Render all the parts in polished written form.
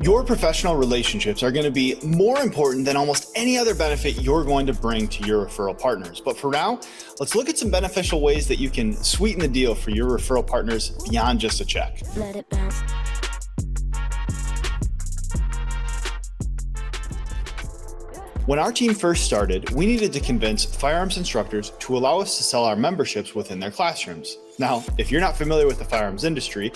Your professional relationships are going to be more important than almost any other benefit you're going to bring to your referral partners. But for now, let's look at some beneficial ways that you can sweeten the deal for your referral partners beyond just a check. Let it bounce. When our team first started, we needed to convince firearms instructors to allow us to sell our memberships within their classrooms. Now, if you're not familiar with the firearms industry,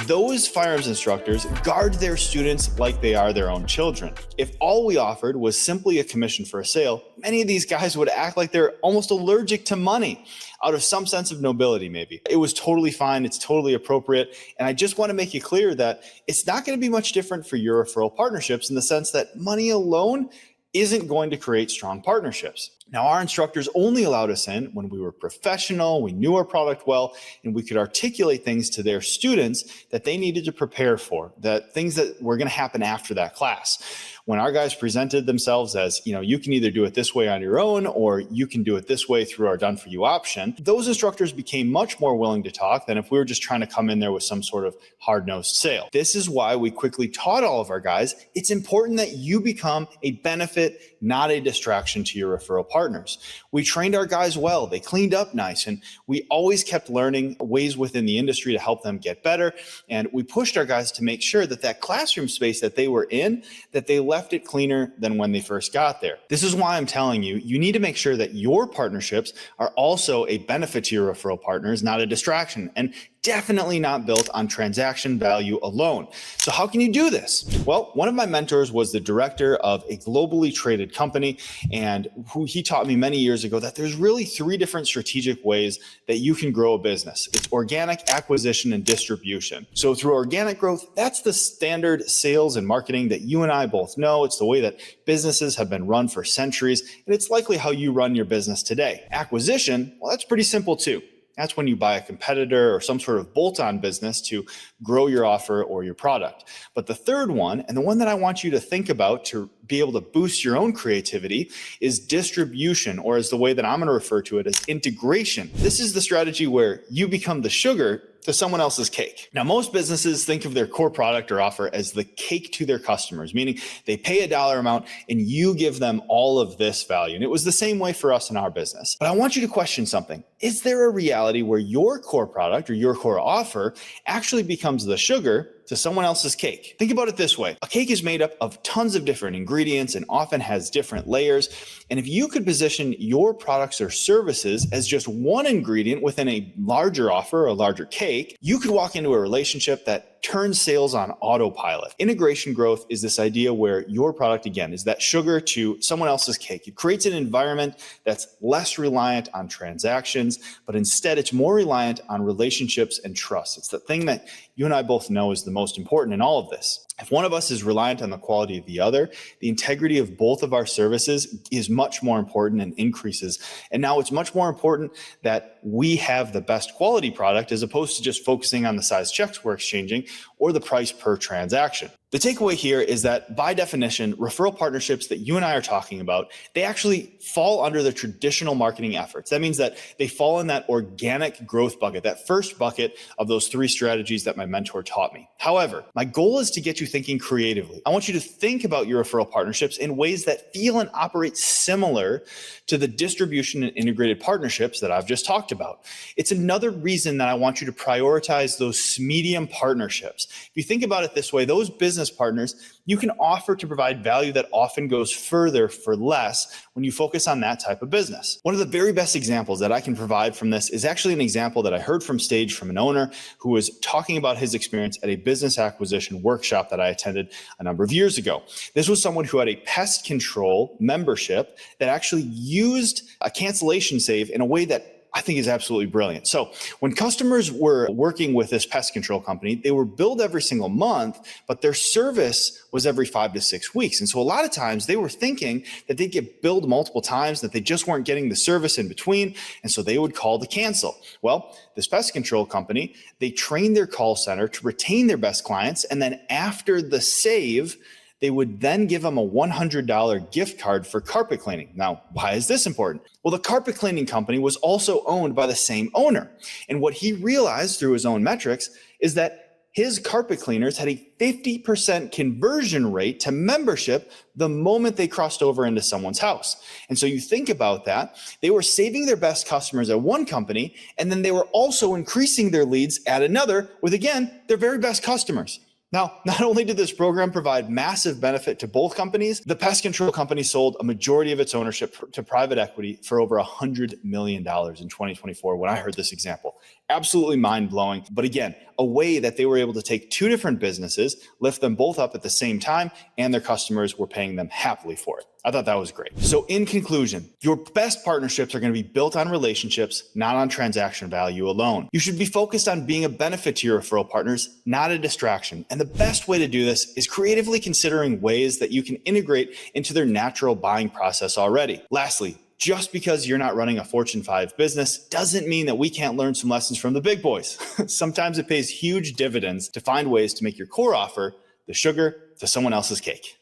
those firearms instructors guard their students like they are their own children. If all we offered was simply a commission for a sale, many of these guys would act like they're almost allergic to money, out of some sense of nobility maybe. It was totally fine, it's totally appropriate, and I just want to make it clear that it's not going to be much different for your referral partnerships in the sense that money alone isn't going to create strong partnerships. Now, our instructors only allowed us in when we were professional, we knew our product well, and we could articulate things to their students that they needed to prepare for, that things that were going to happen after that class. When our guys presented themselves as, you can either do it this way on your own, or you can do it this way through our done for you option, those instructors became much more willing to talk than if we were just trying to come in there with some sort of hard-nosed sale. This is why we quickly taught all of our guys, it's important that you become a benefit, not a distraction to your referral partners. We trained our guys well, they cleaned up nice, and we always kept learning ways within the industry to help them get better. And we pushed our guys to make sure that that classroom space that they were in, that they left it cleaner than when they first got there. This is why I'm telling you, you need to make sure that your partnerships are also a benefit to your referral partners, not a distraction, and definitely not built on transaction value alone. So how can you do this? Well, one of my mentors was the director of a globally traded company, and he taught me many years ago that there's really three different strategic ways that you can grow a business. It's organic, acquisition, and distribution. So through organic growth, that's the standard sales and marketing that you and I both know. It's the way that businesses have been run for centuries, and it's likely how you run your business today. Acquisition, well, that's pretty simple too. That's when you buy a competitor or some sort of bolt-on business to grow your offer or your product. But the third one, and the one that I want you to think about to be able to boost your own creativity, is distribution, or as the way that I'm going to refer to it as integration. This is the strategy where you become the sugar to someone else's cake. Now, most businesses think of their core product or offer as the cake to their customers, meaning they pay a dollar amount and you give them all of this value. And it was the same way for us in our business. But I want you to question something. Is there a reality where your core product or your core offer actually becomes the sugar to someone else's cake? Think about it this way. A cake is made up of tons of different ingredients and often has different layers. And if you could position your products or services as just one ingredient within a larger offer or a larger cake, you could walk into a relationship that turns sales on autopilot. Integration growth is this idea where your product, again, is that sugar to someone else's cake. It creates an environment that's less reliant on transactions, but instead it's more reliant on relationships and trust. It's the thing that you and I both know is the most important in all of this. If one of us is reliant on the quality of the other, the integrity of both of our services is much more important and increases. And now it's much more important that we have the best quality product as opposed to just focusing on the size checks we're exchanging or the price per transaction. The takeaway here is that by definition, referral partnerships that you and I are talking about, they actually fall under the traditional marketing efforts. That means that they fall in that organic growth bucket, that first bucket of those three strategies that my mentor taught me. However, my goal is to get you thinking creatively. I want you to think about your referral partnerships in ways that feel and operate similar to the distribution and integrated partnerships that I've just talked about. It's another reason that I want you to prioritize those medium partnerships. If you think about it this way, those business partners, you can offer to provide value that often goes further for less when you focus on that type of business. One of the very best examples that I can provide from this is actually an example that I heard from stage from an owner who was talking about his experience at a business acquisition workshop that I attended a number of years ago. This was someone who had a pest control membership that actually used a cancellation save in a way that I think is absolutely brilliant. So when customers were working with this pest control company, they were billed every single month, but their service was every 5 to 6 weeks. And so a lot of times they were thinking that they'd get billed multiple times, that they just weren't getting the service in between. And so they would call to cancel. Well, this pest control company, they trained their call center to retain their best clients. And then after the save, they would then give them a $100 gift card for carpet cleaning. Now, why is this important? Well, the carpet cleaning company was also owned by the same owner. And what he realized through his own metrics is that his carpet cleaners had a 50% conversion rate to membership the moment they crossed over into someone's house. And so you think about that, they were saving their best customers at one company, and then they were also increasing their leads at another with, again, their very best customers. Now, not only did this program provide massive benefit to both companies, the pest control company sold a majority of its ownership to private equity for over $100 million in 2024 when I heard this example. Absolutely mind-blowing. But again, a way that they were able to take two different businesses, lift them both up at the same time, and their customers were paying them happily for it. I thought that was great. So in conclusion, your best partnerships are going to be built on relationships, not on transaction value alone. You should be focused on being a benefit to your referral partners, not a distraction. And the best way to do this is creatively considering ways that you can integrate into their natural buying process already. Lastly, just because you're not running a Fortune 5 business doesn't mean that we can't learn some lessons from the big boys. Sometimes it pays huge dividends to find ways to make your core offer the sugar to someone else's cake.